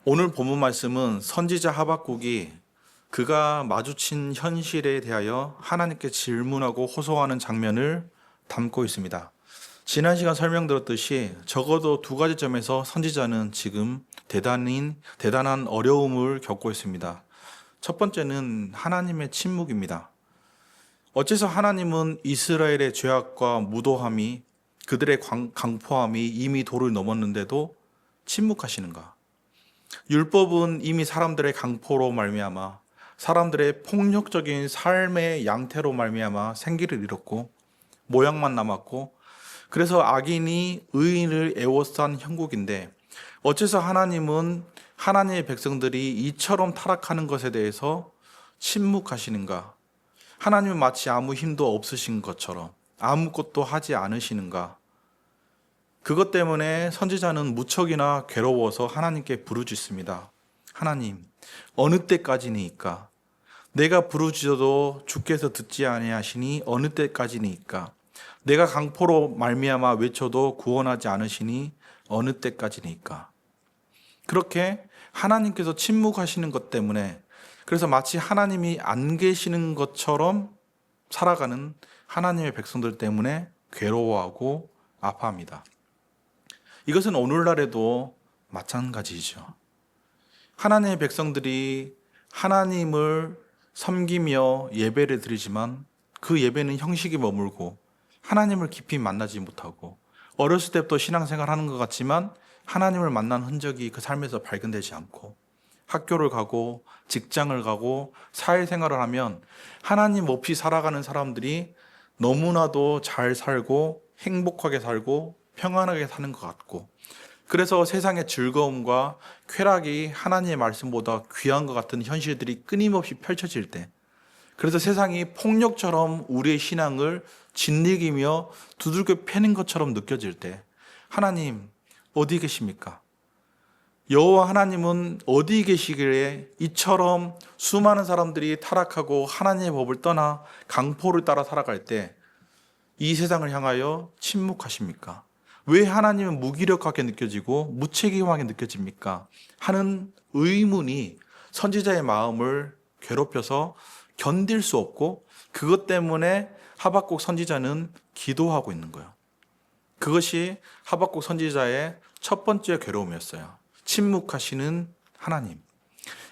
오늘 본문 말씀은 선지자 하박국이 그가 마주친 현실에 대하여 하나님께 질문하고 호소하는 장면을 담고 있습니다. 지난 시간 설명드렸듯이 적어도 두 가지 점에서 선지자는 지금 대단한 어려움을 겪고 있습니다. 첫 번째는 하나님의 침묵입니다. 어째서 하나님은 이스라엘의 죄악과 무도함이, 그들의 강포함이 이미 도를 넘었는데도 침묵하시는가? 율법은 이미 사람들의 강포로 말미암아, 사람들의 폭력적인 삶의 양태로 말미암아 생기를 잃었고 모양만 남았고, 그래서 악인이 의인을 애워싼 형국인데, 어째서 하나님은 하나님의 백성들이 이처럼 타락하는 것에 대해서 침묵하시는가? 하나님은 마치 아무 힘도 없으신 것처럼 아무것도 하지 않으시는가? 그것 때문에 선지자는 무척이나 괴로워서 하나님께 부르짖습니다. 하나님, 어느 때까지니까? 내가 부르짖어도 주께서 듣지 아니하시니 어느 때까지니까? 내가 강포로 말미암아 외쳐도 구원하지 않으시니 어느 때까지니까? 그렇게 하나님께서 침묵하시는 것 때문에, 그래서 마치 하나님이 안 계시는 것처럼 살아가는 하나님의 백성들 때문에 괴로워하고 아파합니다. 이것은 오늘날에도 마찬가지죠. 하나님의 백성들이 하나님을 섬기며 예배를 드리지만 그 예배는 형식에 머물고 하나님을 깊이 만나지 못하고, 어렸을 때부터 신앙생활 하는 것 같지만 하나님을 만난 흔적이 그 삶에서 발견되지 않고, 학교를 가고 직장을 가고 사회생활을 하면 하나님 없이 살아가는 사람들이 너무나도 잘 살고 행복하게 살고 평안하게 사는 것 같고, 그래서 세상의 즐거움과 쾌락이 하나님의 말씀보다 귀한 것 같은 현실들이 끊임없이 펼쳐질 때, 그래서 세상이 폭력처럼 우리의 신앙을 짓이기며 두들겨 패는 것처럼 느껴질 때, 하나님 어디 계십니까? 여호와 하나님은 어디 계시기에 이처럼 수많은 사람들이 타락하고 하나님의 법을 떠나 강포를 따라 살아갈 때 이 세상을 향하여 침묵하십니까? 왜 하나님은 무기력하게 느껴지고 무책임하게 느껴집니까? 하는 의문이 선지자의 마음을 괴롭혀서 견딜 수 없고, 그것 때문에 하박국 선지자는 기도하고 있는 거예요. 그것이 하박국 선지자의 첫 번째 괴로움이었어요. 침묵하시는 하나님.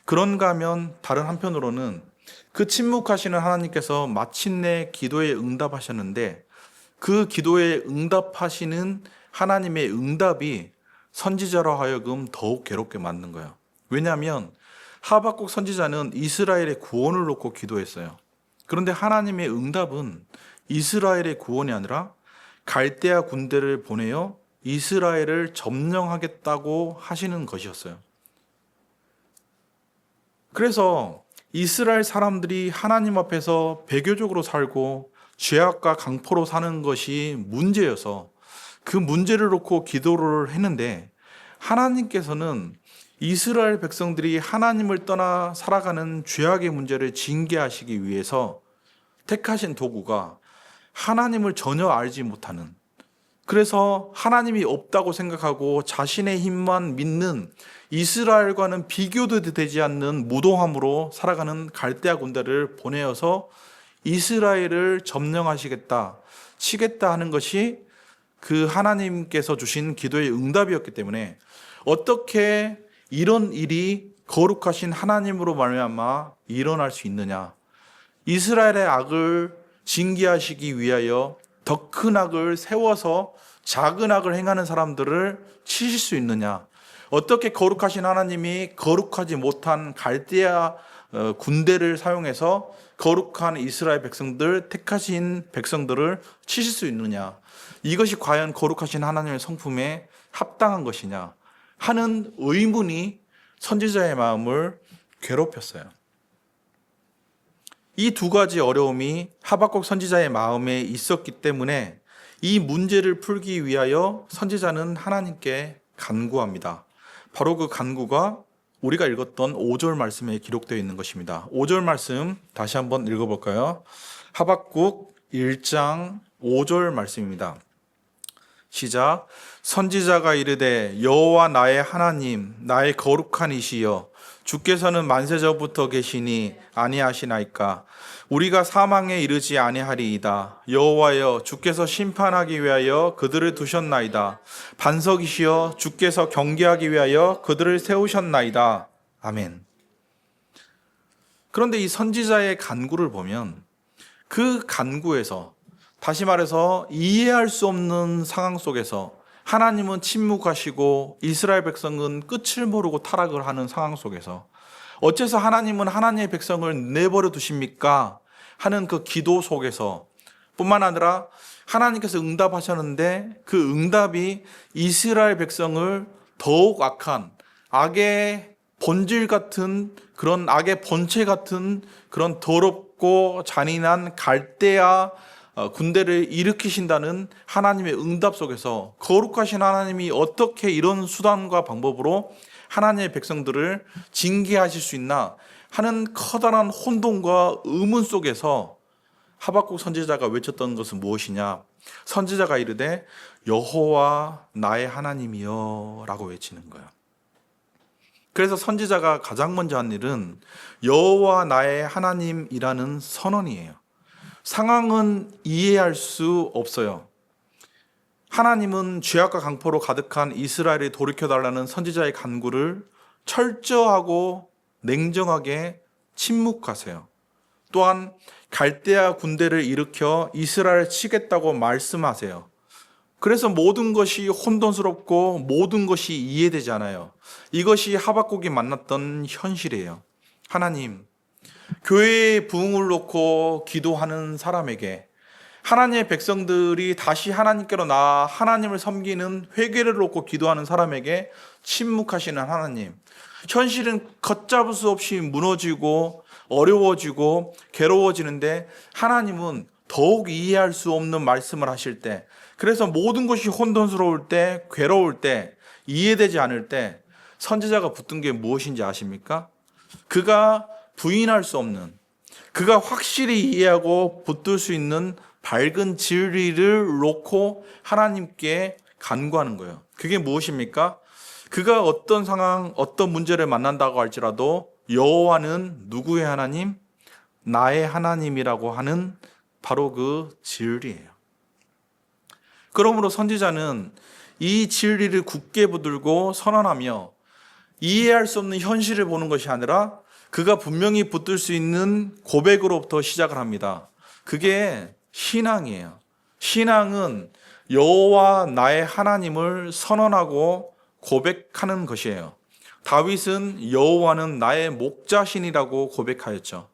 그런가 하면 다른 한편으로는 그 침묵하시는 하나님께서 마침내 기도에 응답하셨는데, 그 기도에 응답하시는 하나님의 응답이 선지자로 하여금 더욱 괴롭게 만든 거예요. 왜냐하면 하박국 선지자는 이스라엘의 구원을 놓고 기도했어요. 그런데 하나님의 응답은 이스라엘의 구원이 아니라 갈대아 군대를 보내어 이스라엘을 점령하겠다고 하시는 것이었어요. 그래서 이스라엘 사람들이 하나님 앞에서 배교적으로 살고 죄악과 강포로 사는 것이 문제여서 그 문제를 놓고 기도를 했는데, 하나님께서는 이스라엘 백성들이 하나님을 떠나 살아가는 죄악의 문제를 징계하시기 위해서 택하신 도구가 하나님을 전혀 알지 못하는, 그래서 하나님이 없다고 생각하고 자신의 힘만 믿는 이스라엘과는 비교도 되지 않는 무도함으로 살아가는 갈대아 군대를 보내어서 이스라엘을 점령하시겠다, 치겠다 하는 것이 그 하나님께서 주신 기도의 응답이었기 때문에, 어떻게 이런 일이 거룩하신 하나님으로 말미암아 일어날 수 있느냐? 이스라엘의 악을 징계하시기 위하여 더 큰 악을 세워서 작은 악을 행하는 사람들을 치실 수 있느냐? 어떻게 거룩하신 하나님이 거룩하지 못한 갈대아 군대를 사용해서 거룩한 이스라엘 백성들, 택하신 백성들을 치실 수 있느냐? 이것이 과연 거룩하신 하나님의 성품에 합당한 것이냐 하는 의문이 선지자의 마음을 괴롭혔어요. 이 두 가지 어려움이 하박국 선지자의 마음에 있었기 때문에 이 문제를 풀기 위하여 선지자는 하나님께 간구합니다. 바로 그 간구가 우리가 읽었던 5절 말씀에 기록되어 있는 것입니다. 5절 말씀 다시 한번 읽어볼까요? 하박국 1장 5절 말씀입니다. 시작. 선지자가 이르되 여호와 나의 하나님 나의 거룩한 이시여 주께서는 만세전부터 계시니 아니하시나이까. 우리가 사망에 이르지 아니하리이다. 여호와여 주께서 심판하기 위하여 그들을 두셨나이다. 반석이시여 주께서 경계하기 위하여 그들을 세우셨나이다. 아멘. 그런데 이 선지자의 간구를 보면 그 간구에서, 다시 말해서 이해할 수 없는 상황 속에서 하나님은 침묵하시고 이스라엘 백성은 끝을 모르고 타락을 하는 상황 속에서 어째서 하나님은 하나님의 백성을 내버려 두십니까? 하는 그 기도 속에서 뿐만 아니라 하나님께서 응답하셨는데 그 응답이 이스라엘 백성을 더욱 악한 악의 본질 같은 그런 악의 본체 같은 그런 더럽고 잔인한 갈대아 군대를 일으키신다는 하나님의 응답 속에서 거룩하신 하나님이 어떻게 이런 수단과 방법으로 하나님의 백성들을 징계하실 수 있나 하는 커다란 혼돈과 의문 속에서 하박국 선지자가 외쳤던 것은 무엇이냐? 선지자가 이르되 여호와 나의 하나님이여 라고 외치는 거예요. 그래서 선지자가 가장 먼저 한 일은 여호와 나의 하나님이라는 선언이에요. 상황은 이해할 수 없어요. 하나님은 죄악과 강포로 가득한 이스라엘이 돌이켜달라는 선지자의 간구를 철저하고 냉정하게 침묵하세요. 또한 갈대아 군대를 일으켜 이스라엘을 치겠다고 말씀하세요. 그래서 모든 것이 혼돈스럽고 모든 것이 이해되지 않아요. 이것이 하박국이 만났던 현실이에요. 하나님, 교회의 부흥을 놓고 기도하는 사람에게, 하나님의 백성들이 다시 하나님께로 나아 하나님을 섬기는 회개를 놓고 기도하는 사람에게 침묵하시는 하나님, 현실은 걷잡을 수 없이 무너지고 어려워지고 괴로워지는데 하나님은 더욱 이해할 수 없는 말씀을 하실 때, 그래서 모든 것이 혼돈스러울 때, 괴로울 때, 이해되지 않을 때 선지자가 붙든 게 무엇인지 아십니까? 그가 부인할 수 없는, 그가 확실히 이해하고 붙들 수 있는 밝은 진리를 놓고 하나님께 간구하는 거예요. 그게 무엇입니까? 그가 어떤 상황, 어떤 문제를 만난다고 할지라도 여호와는 누구의 하나님? 나의 하나님이라고 하는 바로 그 진리예요. 그러므로 선지자는 이 진리를 굳게 붙들고 선언하며 이해할 수 없는 현실을 보는 것이 아니라 그가 분명히 붙들 수 있는 고백으로부터 시작을 합니다. 그게 신앙이에요. 신앙은 여호와 나의 하나님을 선언하고 고백하는 것이에요. 다윗은 여호와는 나의 목자신이라고 고백하였죠.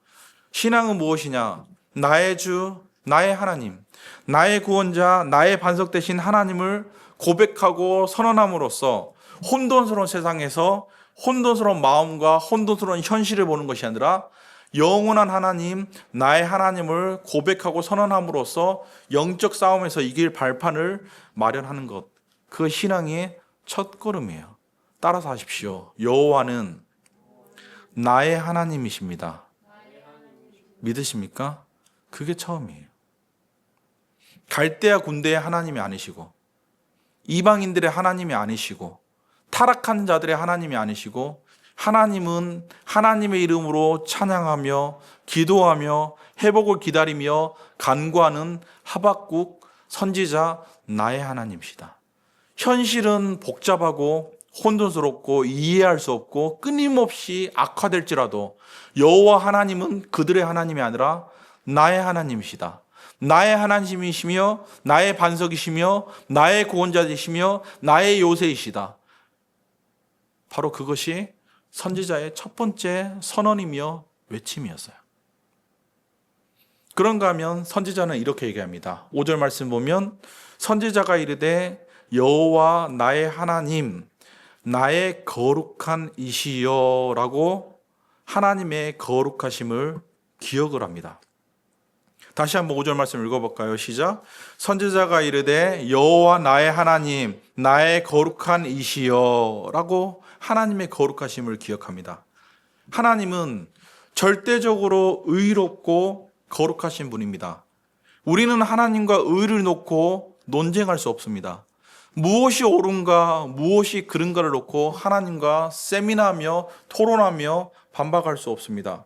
신앙은 무엇이냐? 나의 주, 나의 하나님, 나의 구원자, 나의 반석 되신 하나님을 고백하고 선언함으로써 혼돈스러운 세상에서 혼돈스러운 마음과 혼돈스러운 현실을 보는 것이 아니라 영원한 하나님, 나의 하나님을 고백하고 선언함으로써 영적 싸움에서 이길 발판을 마련하는 것, 그 신앙의 첫 걸음이에요. 따라서 하십시오. 여호와는 나의 하나님이십니다. 믿으십니까? 그게 처음이에요. 갈대아 군대의 하나님이 아니시고, 이방인들의 하나님이 아니시고, 타락한 자들의 하나님이 아니시고, 하나님은 하나님의 이름으로 찬양하며 기도하며 회복을 기다리며 간구하는 하박국 선지자 나의 하나님이시다. 현실은 복잡하고 혼돈스럽고 이해할 수 없고 끊임없이 악화될지라도 여호와 하나님은 그들의 하나님이 아니라 나의 하나님이시다. 나의 하나님이시며 나의 반석이시며 나의 구원자이시며 나의 요새이시다. 바로 그것이 선지자의 첫 번째 선언이며 외침이었어요. 그런가 하면 선지자는 이렇게 얘기합니다. 5절 말씀 보면 선지자가 이르되 여호와 나의 하나님 나의 거룩한 이시여 라고 하나님의 거룩하심을 기억을 합니다. 다시 한번 5절 말씀 읽어볼까요? 시작. 선지자가 이르되 여호와 나의 하나님 나의 거룩한 이시여 라고 하나님의 거룩하심을 기억합니다. 하나님은 절대적으로 의롭고 거룩하신 분입니다. 우리는 하나님과 의를 놓고 논쟁할 수 없습니다. 무엇이 옳은가, 무엇이 그른가를 놓고 하나님과 세미나하며 토론하며 반박할 수 없습니다.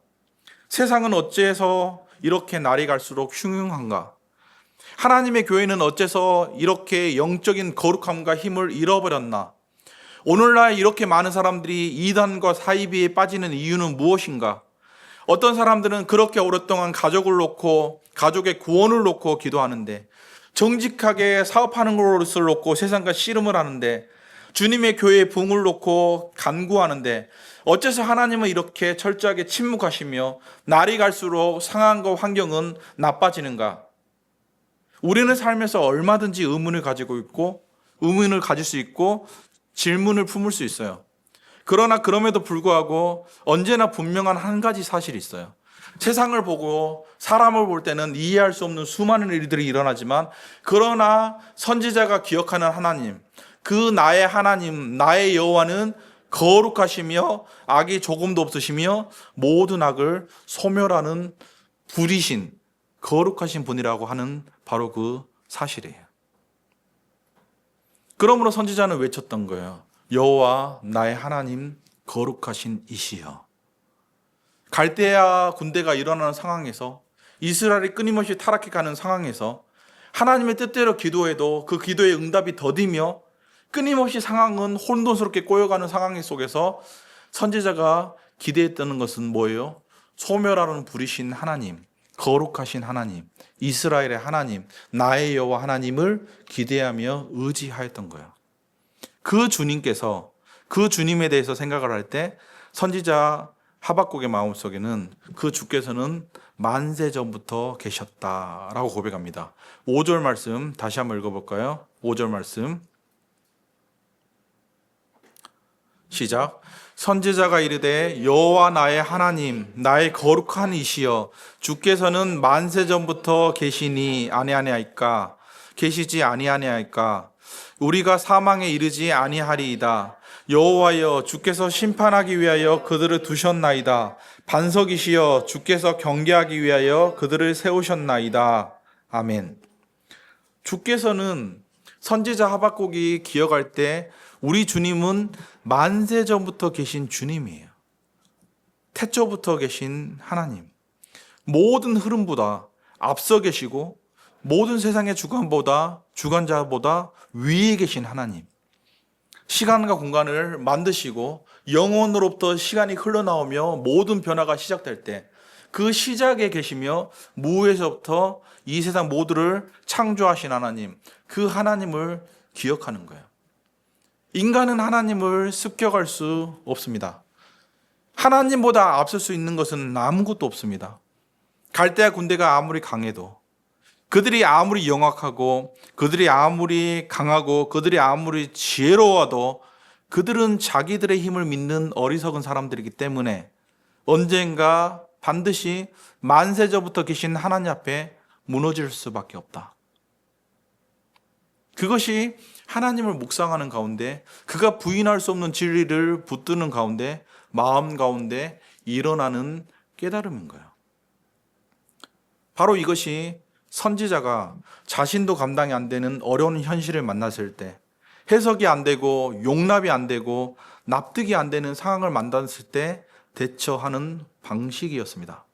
세상은 어째서 이렇게 날이 갈수록 흉흉한가? 하나님의 교회는 어째서 이렇게 영적인 거룩함과 힘을 잃어버렸나? 오늘날 이렇게 많은 사람들이 이단과 사이비에 빠지는 이유는 무엇인가? 어떤 사람들은 그렇게 오랫동안 가족을 놓고 가족의 구원을 놓고 기도하는데, 정직하게 사업하는 것을 놓고 세상과 씨름을 하는데, 주님의 교회의 부흥을 놓고 간구하는데, 어째서 하나님은 이렇게 철저하게 침묵하시며 날이 갈수록 상황과 환경은 나빠지는가? 우리는 삶에서 얼마든지 의문을 가지고 있고, 의문을 가질 수 있고, 질문을 품을 수 있어요. 그러나 그럼에도 불구하고 언제나 분명한 한 가지 사실이 있어요. 세상을 보고 사람을 볼 때는 이해할 수 없는 수많은 일들이 일어나지만, 그러나 선지자가 기억하는 하나님, 그 나의 하나님, 나의 여호와는 거룩하시며 악이 조금도 없으시며 모든 악을 소멸하는 불이신 거룩하신 분이라고 하는 바로 그 사실이에요. 그러므로 선지자는 외쳤던 거예요. 여호와 나의 하나님 거룩하신 이시여. 갈대아 군대가 일어나는 상황에서, 이스라엘이 끊임없이 타락해가는 상황에서 하나님의 뜻대로 기도해도 그 기도의 응답이 더디며 끊임없이 상황은 혼돈스럽게 꼬여가는 상황 속에서 선지자가 기대했던 것은 뭐예요? 소멸하는 불이신 하나님, 거룩하신 하나님, 이스라엘의 하나님, 나의 여호와 하나님을 기대하며 의지하였던 거예요. 그 주님께서, 그 주님에 대해서 생각을 할 때 선지자 하박국의 마음속에는 그 주께서는 만세 전부터 계셨다라고 고백합니다. 5절 말씀 다시 한번 읽어볼까요? 5절 말씀 시작. 선지자가 이르되 여호와 나의 하나님, 나의 거룩한 이시여, 주께서는 만세 전부터 계시니 아니하니까, 계시지 아니하니까, 우리가 사망에 이르지 아니하리이다. 여호와여, 주께서 심판하기 위하여 그들을 두셨나이다. 반석이시여, 주께서 경계하기 위하여 그들을 세우셨나이다. 아멘. 주께서는, 선지자 하박국이 기억할 때 우리 주님은 만세 전부터 계신 주님이에요. 태초부터 계신 하나님. 모든 흐름보다 앞서 계시고 모든 세상의 주관자보다 위에 계신 하나님. 시간과 공간을 만드시고 영원으로부터 시간이 흘러나오며 모든 변화가 시작될 때 그 시작에 계시며 무에서부터 이 세상 모두를 창조하신 하나님, 그 하나님을 기억하는 거예요. 인간은 하나님을 습격할 수 없습니다. 하나님보다 앞설 수 있는 것은 아무것도 없습니다. 갈대아 군대가 아무리 강해도, 그들이 아무리 영악하고, 그들이 아무리 강하고, 그들이 아무리 지혜로워도 그들은 자기들의 힘을 믿는 어리석은 사람들이기 때문에 언젠가 반드시 만세전부터 계신 하나님 앞에 무너질 수밖에 없다. 그것이 하나님을 묵상하는 가운데, 그가 부인할 수 없는 진리를 붙드는 가운데, 마음 가운데 일어나는 깨달음인 거예요. 바로 이것이 선지자가 자신도 감당이 안 되는 어려운 현실을 만났을 때, 해석이 안 되고 용납이 안 되고 납득이 안 되는 상황을 만났을 때 대처하는 방식이었습니다.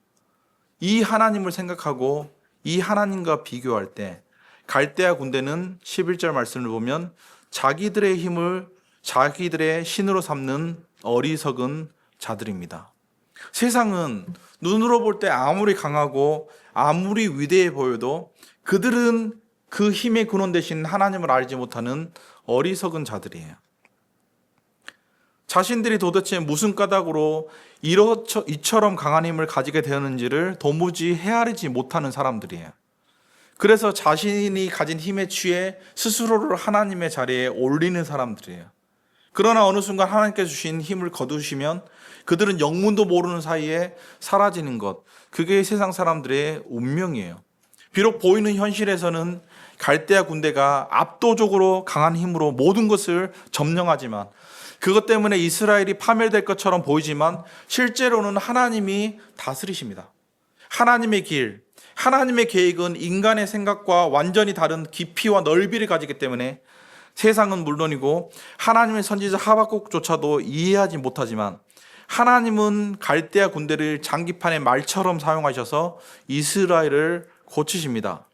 이 하나님을 생각하고 이 하나님과 비교할 때 갈대아 군대는 11절 말씀을 보면 자기들의 힘을 자기들의 신으로 삼는 어리석은 자들입니다. 세상은 눈으로 볼 때 아무리 강하고 아무리 위대해 보여도 그들은 그 힘의 근원 되신 하나님을 알지 못하는 어리석은 자들이에요. 자신들이 도대체 무슨 까닭으로 이처럼 강한 힘을 가지게 되었는지를 도무지 헤아리지 못하는 사람들이에요. 그래서 자신이 가진 힘에 취해 스스로를 하나님의 자리에 올리는 사람들이에요. 그러나 어느 순간 하나님께서 주신 힘을 거두시면 그들은 영문도 모르는 사이에 사라지는 것, 그게 세상 사람들의 운명이에요. 비록 보이는 현실에서는 갈대아 군대가 압도적으로 강한 힘으로 모든 것을 점령하지만, 그것 때문에 이스라엘이 파멸될 것처럼 보이지만 실제로는 하나님이 다스리십니다. 하나님의 길, 하나님의 계획은 인간의 생각과 완전히 다른 깊이와 넓이를 가지기 때문에 세상은 물론이고 하나님의 선지자 하박국조차도 이해하지 못하지만 하나님은 갈대아 군대를 장기판의 말처럼 사용하셔서 이스라엘을 고치십니다.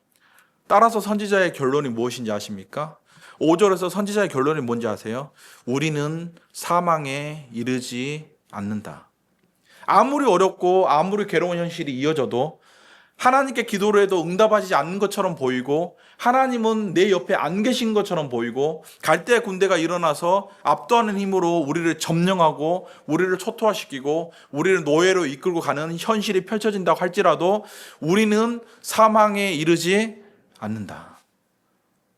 따라서 선지자의 결론이 무엇인지 아십니까? 5절에서 선지자의 결론이 뭔지 아세요? 우리는 사망에 이르지 않는다. 아무리 어렵고 아무리 괴로운 현실이 이어져도 하나님께 기도를 해도 응답하시지 않는 것처럼 보이고 하나님은 내 옆에 안 계신 것처럼 보이고 갈대아 군대가 일어나서 압도하는 힘으로 우리를 점령하고 우리를 초토화시키고 우리를 노예로 이끌고 가는 현실이 펼쳐진다고 할지라도 우리는 사망에 이르지 않는다.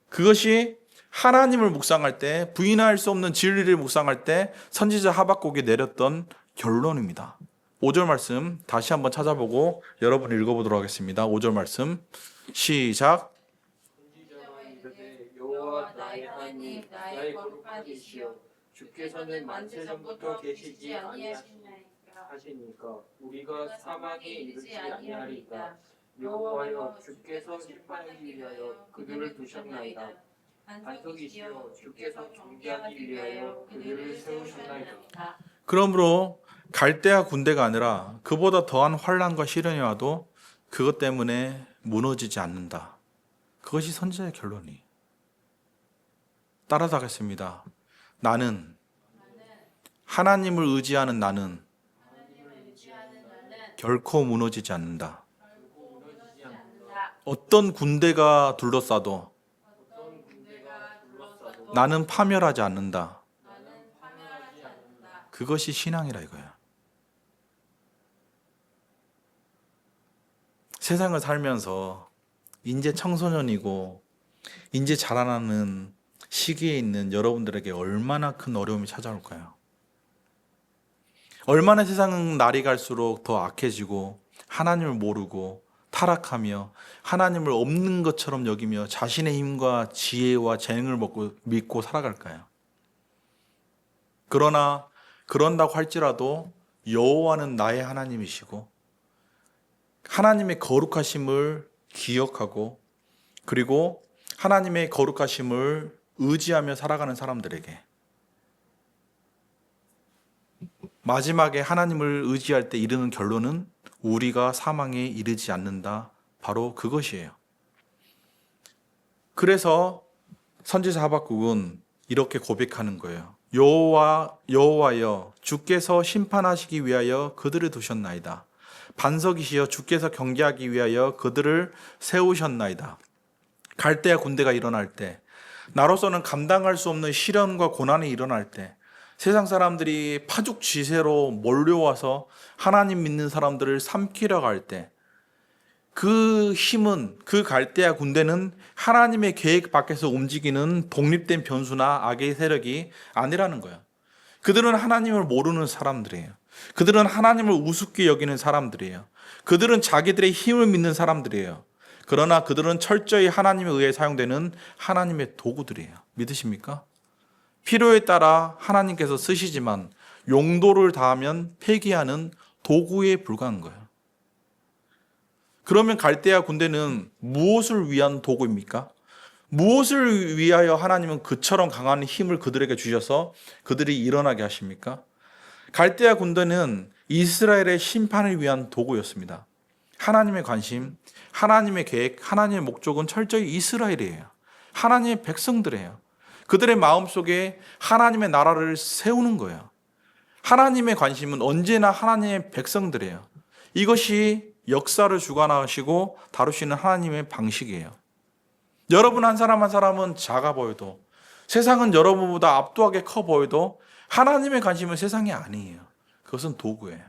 그것이 하나님을 묵상할 때, 부인할 수 없는 진리를 묵상할 때 선지자 하박국이 내렸던 결론입니다. 5절 말씀 다시 한번 찾아보고 여러분 읽어보도록 하겠습니다. 5절 말씀 시작. 여호와 나의 하나님 나의 거룩한 이시여 주께서는 만세 전부터 계시지 아니하시니까 우리가 사망에 이르지 아니하리이다. 여호와여 주께서 심판하기 위하여 그들을 두셨나이다. 반석이시여 주께서 경계하기 위하여 그들을 세우셨나이다. 그러므로 갈대아 군대가 아니라 그보다 더한 환난과 시련이 와도 그것 때문에 무너지지 않는다. 그것이 선지자의 결론이. 따라서 하겠습니다. 나는 하나님을 의지하는 나는 결코 무너지지 않는다. 어떤 군대가 둘러싸도 나는 파멸하지 않는다. 그것이 신앙이라 이거야. 세상을 살면서 이제 청소년이고 이제 자라나는 시기에 있는 여러분들에게 얼마나 큰 어려움이 찾아올까요? 얼마나 세상은 날이 갈수록 더 악해지고 하나님을 모르고 타락하며 하나님을 없는 것처럼 여기며 자신의 힘과 지혜와 재능을 믿고 살아갈까요? 그러나 그런다고 할지라도 여호와는 나의 하나님이시고 하나님의 거룩하심을 기억하고 그리고 하나님의 거룩하심을 의지하며 살아가는 사람들에게 마지막에 하나님을 의지할 때 이르는 결론은 우리가 사망에 이르지 않는다. 바로 그것이에요. 그래서 선지자 하박국은 이렇게 고백하는 거예요. 여호와여 주께서 심판하시기 위하여 그들을 두셨나이다. 반석이시여 주께서 경계하기 위하여 그들을 세우셨나이다. 갈대아 군대가 일어날 때, 나로서는 감당할 수 없는 시련과 고난이 일어날 때, 세상 사람들이 파죽지세로 몰려와서 하나님 믿는 사람들을 삼키려 갈 때, 그 힘은, 그 갈대아 군대는 하나님의 계획 밖에서 움직이는 독립된 변수나 악의 세력이 아니라는 거야. 그들은 하나님을 모르는 사람들이에요. 그들은 하나님을 우습게 여기는 사람들이에요. 그들은 자기들의 힘을 믿는 사람들이에요. 그러나 그들은 철저히 하나님에 의해 사용되는 하나님의 도구들이에요. 믿으십니까? 필요에 따라 하나님께서 쓰시지만 용도를 다하면 폐기하는 도구에 불과한 거예요. 그러면 갈대아 군대는 무엇을 위한 도구입니까? 무엇을 위하여 하나님은 그처럼 강한 힘을 그들에게 주셔서 그들이 일어나게 하십니까? 갈대아 군대는 이스라엘의 심판을 위한 도구였습니다. 하나님의 관심, 하나님의 계획, 하나님의 목적은 철저히 이스라엘이에요. 하나님의 백성들이에요. 그들의 마음속에 하나님의 나라를 세우는 거예요. 하나님의 관심은 언제나 하나님의 백성들이에요. 이것이 역사를 주관하시고 다루시는 하나님의 방식이에요. 여러분 한 사람 한 사람은 작아 보여도, 세상은 여러분보다 압도하게 커 보여도 하나님의 관심은 세상이 아니에요. 그것은 도구예요.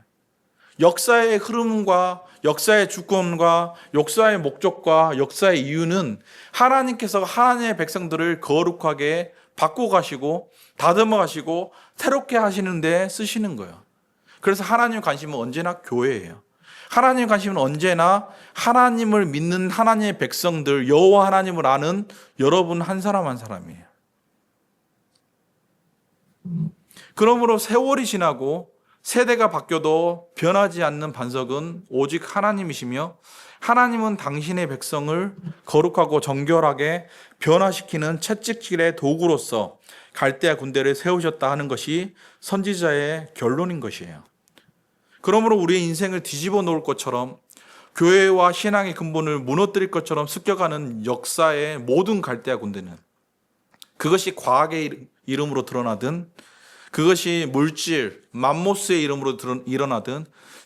역사의 흐름과 역사의 주권과 역사의 목적과 역사의 이유는 하나님께서 하나님의 백성들을 거룩하게 바꿔가시고 다듬어가시고 새롭게 하시는 데 쓰시는 거예요. 그래서 하나님의 관심은 언제나 교회예요. 하나님의 관심은 언제나 하나님을 믿는 하나님의 백성들, 여호와 하나님을 아는 여러분 한 사람 한 사람이에요. 그러므로 세월이 지나고 세대가 바뀌어도 변하지 않는 반석은 오직 하나님이시며 하나님은 당신의 백성을 거룩하고 정결하게 변화시키는 채찍질의 도구로서 갈대아 군대를 세우셨다 하는 것이 선지자의 결론인 것이에요. 그러므로 우리의 인생을 뒤집어 놓을 것처럼 교회와 신앙의 근본을 무너뜨릴 것처럼 습격하는 역사의 모든 갈대아 군대는 그것이 과학의 이름으로 드러나든 그것이 물질, 맘모스의 이름으로 일어나든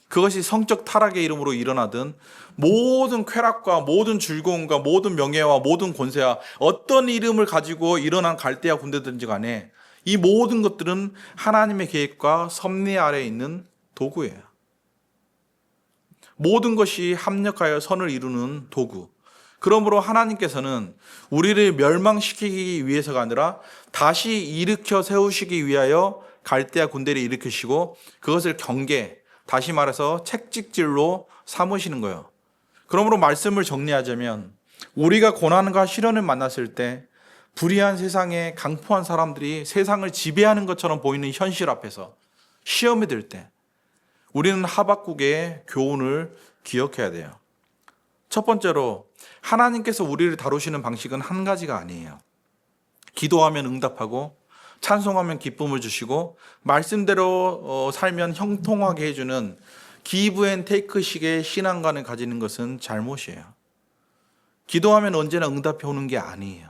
그것이 성적 타락의 이름으로 일어나든 모든 쾌락과 모든 즐거움과 모든 명예와 모든 권세와 어떤 이름을 가지고 일어난 갈대아 군대든지 간에 이 모든 것들은 하나님의 계획과 섭리 아래에 있는 도구예요. 모든 것이 합력하여 선을 이루는 도구. 그러므로 하나님께서는 우리를 멸망시키기 위해서가 아니라 다시 일으켜 세우시기 위하여 갈대아 군대를 일으키시고 그것을 경계, 다시 말해서 채찍질로 삼으시는 거예요. 그러므로 말씀을 정리하자면 우리가 고난과 시련을 만났을 때 불의한 세상에 강포한 사람들이 세상을 지배하는 것처럼 보이는 현실 앞에서 시험이 들 때 우리는 하박국의 교훈을 기억해야 돼요. 첫 번째로 하나님께서 우리를 다루시는 방식은 한 가지가 아니에요. 기도하면 응답하고 찬송하면 기쁨을 주시고 말씀대로 살면 형통하게 해주는 기브 앤 테이크식의 신앙관을 가지는 것은 잘못이에요. 기도하면 언제나 응답이 오는 게 아니에요.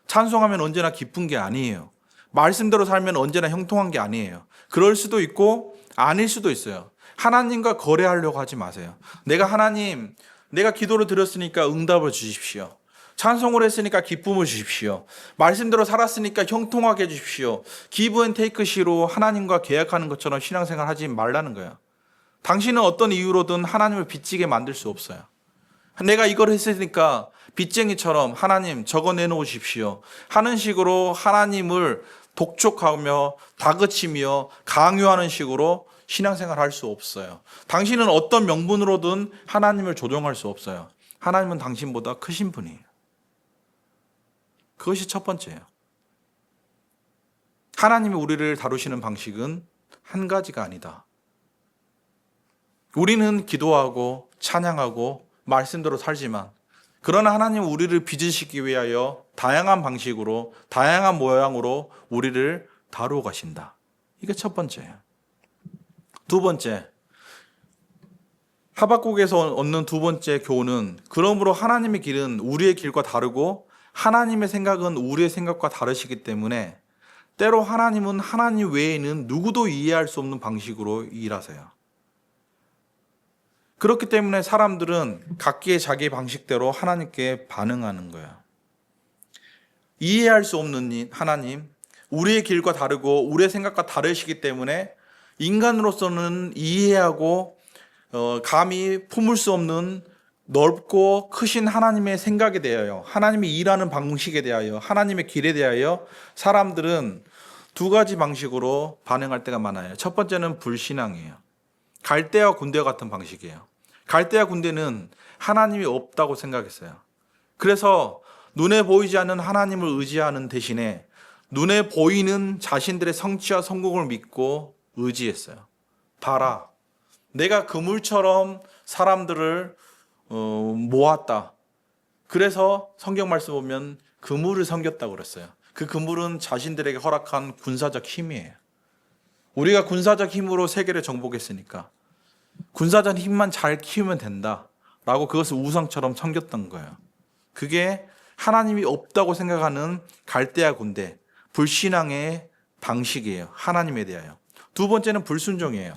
찬송하면 언제나 기쁜 게 아니에요. 말씀대로 살면 언제나 형통한 게 아니에요. 그럴 수도 있고 아닐 수도 있어요. 하나님과 거래하려고 하지 마세요. 내가 기도를 드렸으니까 응답을 주십시오. 찬송을 했으니까 기쁨을 주십시오. 말씀대로 살았으니까 형통하게 해주십시오. 기브 앤 테이크시로 하나님과 계약하는 것처럼 신앙생활 하지 말라는 거예요. 당신은 어떤 이유로든 하나님을 빚지게 만들 수 없어요. 내가 이걸 했으니까 빚쟁이처럼 하나님 저거 내놓으십시오 하는 식으로 하나님을 독촉하며 다그치며 강요하는 식으로 신앙생활 할 수 없어요. 당신은 어떤 명분으로든 하나님을 조종할 수 없어요. 하나님은 당신보다 크신 분이에요. 그것이 첫 번째예요. 하나님이 우리를 다루시는 방식은 한 가지가 아니다. 우리는 기도하고 찬양하고 말씀대로 살지만 그러나 하나님은 우리를 빚으시기 위하여 다양한 방식으로 다양한 모양으로 우리를 다루어 가신다. 이게 첫 번째예요. 두 번째, 하박국에서 얻는 두 번째 교훈은 그러므로 하나님의 길은 우리의 길과 다르고 하나님의 생각은 우리의 생각과 다르시기 때문에 때로 하나님은 하나님 외에는 누구도 이해할 수 없는 방식으로 일하세요. 그렇기 때문에 사람들은 각기의 자기 방식대로 하나님께 반응하는 거예요. 이해할 수 없는 하나님, 우리의 길과 다르고 우리의 생각과 다르시기 때문에 인간으로서는 이해하고 감히 품을 수 없는 넓고 크신 하나님의 생각에 대하여, 하나님이 일하는 방식에 대하여, 하나님의 길에 대하여 사람들은 두 가지 방식으로 반응할 때가 많아요. 첫 번째는 불신앙이에요. 갈대아 군대 같은 방식이에요. 갈대아 군대는 하나님이 없다고 생각했어요. 그래서 눈에 보이지 않는 하나님을 의지하는 대신에 눈에 보이는 자신들의 성취와 성공을 믿고 의지했어요. 봐라, 내가 그물처럼 사람들을 모았다. 그래서 성경 말씀 보면 그물을 섬겼다고 그랬어요. 그 그물은 자신들에게 허락한 군사적 힘이에요. 우리가 군사적 힘으로 세계를 정복했으니까 군사적 힘만 잘 키우면 된다라고 그것을 우상처럼 섬겼던 거예요. 그게 하나님이 없다고 생각하는 갈대아 군대, 불신앙의 방식이에요. 하나님에 대하여. 두 번째는 불순종이에요.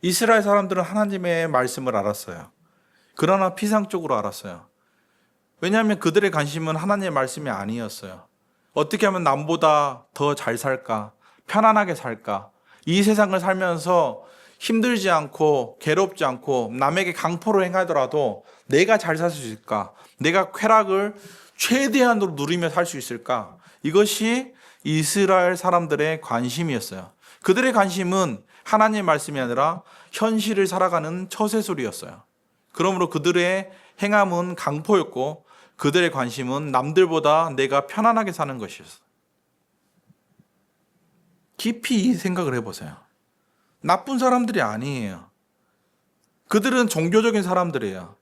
이스라엘 사람들은 하나님의 말씀을 알았어요. 그러나 피상적으로 알았어요. 왜냐하면 그들의 관심은 하나님의 말씀이 아니었어요. 어떻게 하면 남보다 더 잘 살까? 편안하게 살까? 이 세상을 살면서 힘들지 않고 괴롭지 않고 남에게 강포로 행하더라도 내가 잘 살 수 있을까? 내가 쾌락을 최대한으로 누리며 살 수 있을까? 이것이 이스라엘 사람들의 관심이었어요. 그들의 관심은 하나님의 말씀이 아니라 현실을 살아가는 처세술이었어요. 그러므로 그들의 행함은 강포였고 그들의 관심은 남들보다 내가 편안하게 사는 것이었어요. 깊이 이 생각을 해보세요. 나쁜 사람들이 아니에요. 그들은 종교적인 사람들이에요.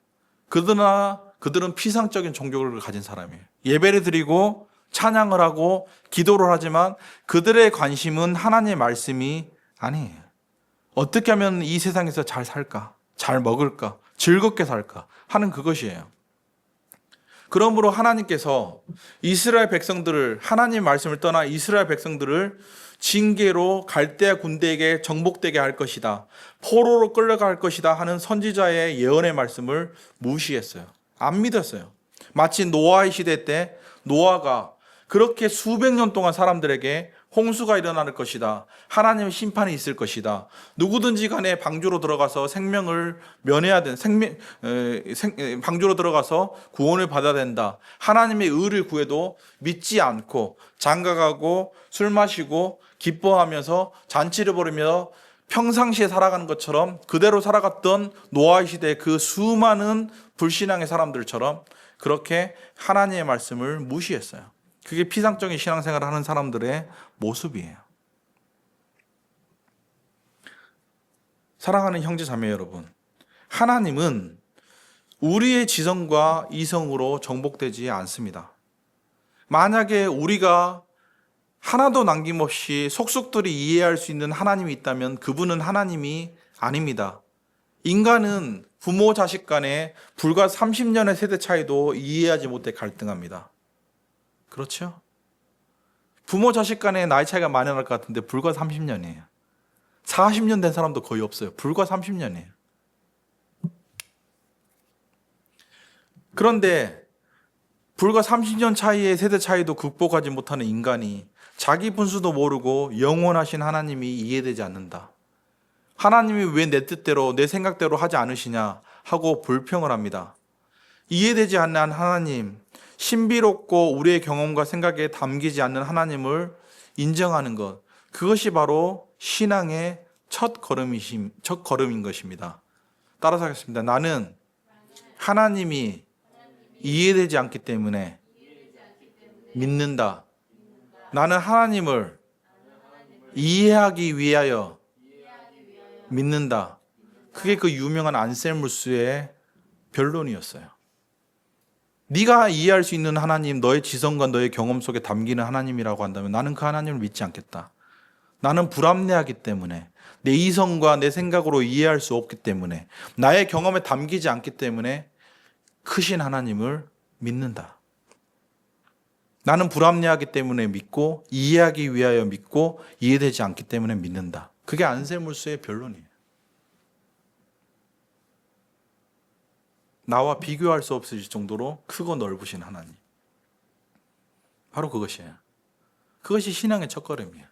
그들은 피상적인 종교를 가진 사람이에요. 예배를 드리고 찬양을 하고 기도를 하지만 그들의 관심은 하나님의 말씀이 아니에요. 어떻게 하면 이 세상에서 잘 살까? 잘 먹을까? 즐겁게 살까? 하는 그것이에요. 그러므로 하나님께서 이스라엘 백성들을, 하나님의 말씀을 떠나 이스라엘 백성들을 징계로 갈대아 군대에게 정복되게 할 것이다, 포로로 끌려갈 것이다 하는 선지자의 예언의 말씀을 무시했어요. 안 믿었어요. 마치 노아의 시대 때 노아가 그렇게 수백 년 동안 사람들에게 홍수가 일어날 것이다, 하나님의 심판이 있을 것이다, 누구든지 간에 방주로 들어가서 생명을 면해야 된다, 방주로 들어가서 구원을 받아야 된다, 하나님의 의를 구해도 믿지 않고 장가가고 술 마시고 기뻐하면서 잔치를 벌이며 평상시에 살아가는 것처럼 그대로 살아갔던 노아의 시대의 그 수많은 불신앙의 사람들처럼 그렇게 하나님의 말씀을 무시했어요. 그게 피상적인 신앙생활을 하는 사람들의 모습이에요. 사랑하는 형제 자매 여러분, 하나님은 우리의 지성과 이성으로 정복되지 않습니다. 만약에 우리가 하나도 남김없이 속속들이 이해할 수 있는 하나님이 있다면 그분은 하나님이 아닙니다. 인간은 부모 자식 간에 불과 30년의 세대 차이도 이해하지 못해 갈등합니다. 그렇죠? 부모 자식 간에 나이 차이가 많이 날 것 같은데 불과 30년이에요. 40년 된 사람도 거의 없어요. 불과 30년이에요. 그런데 불과 30년 차이의 세대 차이도 극복하지 못하는 인간이 자기 분수도 모르고 영원하신 하나님이 이해되지 않는다, 하나님이 왜 내 뜻대로 내 생각대로 하지 않으시냐 하고 불평을 합니다. 이해되지 않는 하나님, 신비롭고 우리의 경험과 생각에 담기지 않는 하나님을 인정하는 것, 그것이 바로 신앙의 첫 걸음인 것입니다. 따라서 하겠습니다. 나는 하나님이 이해되지 않기 때문에 믿는다. 나는 하나님을 이해하기 위하여 믿는다. 그게 그 유명한 안셀무스의 변론이었어요. 네가 이해할 수 있는 하나님, 너의 지성과 너의 경험 속에 담기는 하나님이라고 한다면 나는 그 하나님을 믿지 않겠다. 나는 불합리하기 때문에, 내 이성과 내 생각으로 이해할 수 없기 때문에, 나의 경험에 담기지 않기 때문에 크신 하나님을 믿는다. 나는 불합리하기 때문에 믿고, 이해하기 위하여 믿고, 이해되지 않기 때문에 믿는다. 그게 안셀무스의 변론이에요. 나와 비교할 수 없을 정도로 크고 넓으신 하나님. 바로 그것이에요. 그것이 신앙의 첫걸음이에요.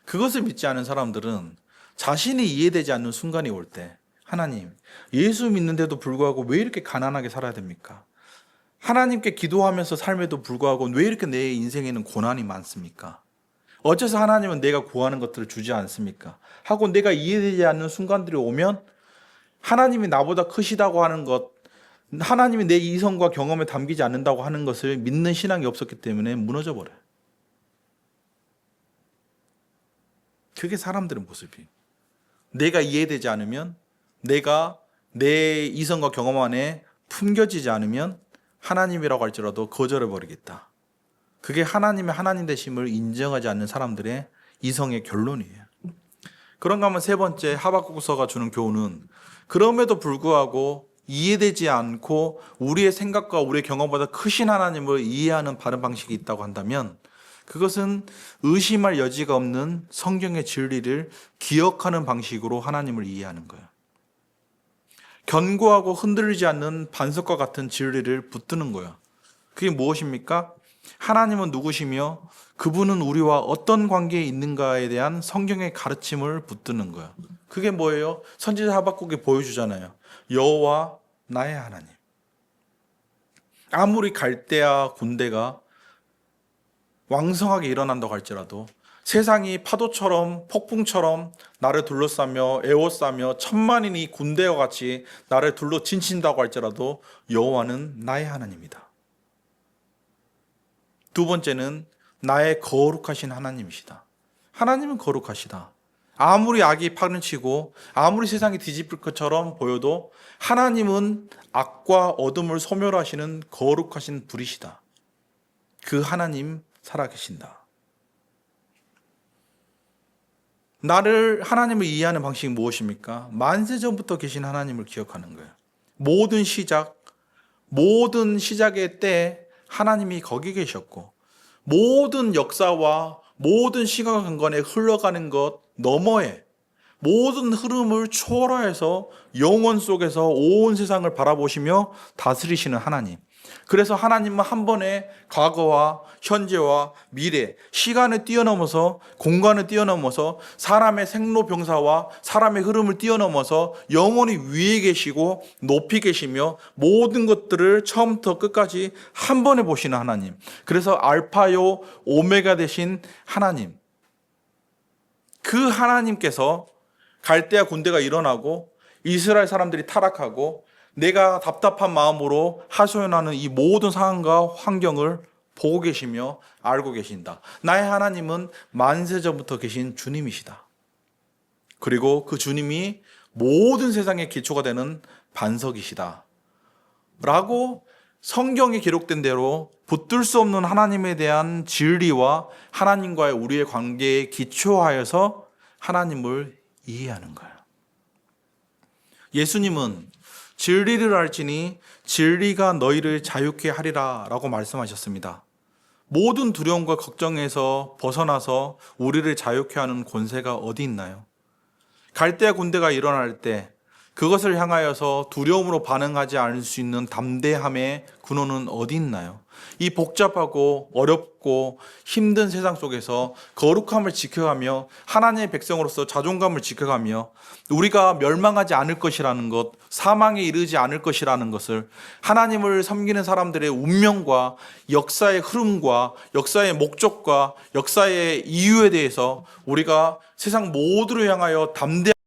그것을 믿지 않은 사람들은 자신이 이해되지 않는 순간이 올 때, 하나님, 예수 믿는데도 불구하고 왜 이렇게 가난하게 살아야 됩니까? 하나님께 기도하면서 삶에도 불구하고 왜 이렇게 내 인생에는 고난이 많습니까? 어째서 하나님은 내가 구하는 것들을 주지 않습니까? 하고 내가 이해되지 않는 순간들이 오면 하나님이 나보다 크시다고 하는 것, 하나님이 내 이성과 경험에 담기지 않는다고 하는 것을 믿는 신앙이 없었기 때문에 무너져 버려요. 그게 사람들의 모습이에요. 내가 이해되지 않으면, 내가 내 이성과 경험 안에 품겨지지 않으면 하나님이라고 할지라도 거절해버리겠다. 그게 하나님의 하나님 되심을 인정하지 않는 사람들의 이성의 결론이에요. 그런가 하면 세 번째, 하박국서가 주는 교훈은 그럼에도 불구하고 이해되지 않고 우리의 생각과 우리의 경험보다 크신 하나님을 이해하는 바른 방식이 있다고 한다면 그것은 의심할 여지가 없는 성경의 진리를 기억하는 방식으로 하나님을 이해하는 거예요. 견고하고 흔들리지 않는 반석과 같은 진리를 붙드는 거예요. 그게 무엇입니까? 하나님은 누구시며 그분은 우리와 어떤 관계에 있는가에 대한 성경의 가르침을 붙드는 거예요. 그게 뭐예요? 선지자 하박국이 보여주잖아요. 여호와 나의 하나님. 아무리 갈대아 군대가 왕성하게 일어난다고 할지라도, 세상이 파도처럼 폭풍처럼 나를 둘러싸며 에워싸며 천만인이 군대와 같이 나를 둘러 진친다고 할지라도 여호와는 나의 하나님이다. 두 번째는 나의 거룩하신 하나님이시다. 하나님은 거룩하시다. 아무리 악이 파렴치고 아무리 세상이 뒤집힐 것처럼 보여도 하나님은 악과 어둠을 소멸하시는 거룩하신 분이시다. 그 하나님 살아계신다. 하나님을 이해하는 방식이 무엇입니까? 만세 전부터 계신 하나님을 기억하는 거예요. 모든 시작의 때 하나님이 거기 계셨고, 모든 역사와 모든 시간관에 흘러가는 것 너머에 모든 흐름을 초월해서 영원 속에서 온 세상을 바라보시며 다스리시는 하나님. 그래서 하나님은 한 번에 과거와 현재와 미래, 시간을 뛰어넘어서, 공간을 뛰어넘어서, 사람의 생로병사와 사람의 흐름을 뛰어넘어서 영원히 위에 계시고 높이 계시며 모든 것들을 처음부터 끝까지 한 번에 보시는 하나님. 그래서 알파요 오메가 되신 하나님. 그 하나님께서 갈대아 군대가 일어나고 이스라엘 사람들이 타락하고 내가 답답한 마음으로 하소연하는 이 모든 상황과 환경을 보고 계시며 알고 계신다. 나의 하나님은 만세 전부터 계신 주님이시다. 그리고 그 주님이 모든 세상의 기초가 되는 반석이시다. 라고 성경에 기록된 대로 붙들 수 없는 하나님에 대한 진리와 하나님과의 우리의 관계에 기초하여서 하나님을 이해하는 거예요. 예수님은 진리를 알지니 진리가 너희를 자유케 하리라 라고 말씀하셨습니다. 모든 두려움과 걱정에서 벗어나서 우리를 자유케 하는 권세가 어디 있나요? 갈대아 군대가 일어날 때 그것을 향하여서 두려움으로 반응하지 않을 수 있는 담대함의 근원은 어디 있나요? 이 복잡하고 어렵고 힘든 세상 속에서 거룩함을 지켜가며 하나님의 백성으로서 자존감을 지켜가며 우리가 멸망하지 않을 것이라는 것, 사망에 이르지 않을 것이라는 것을 하나님을 섬기는 사람들의 운명과 역사의 흐름과 역사의 목적과 역사의 이유에 대해서 우리가 세상 모두를 향하여 담대하게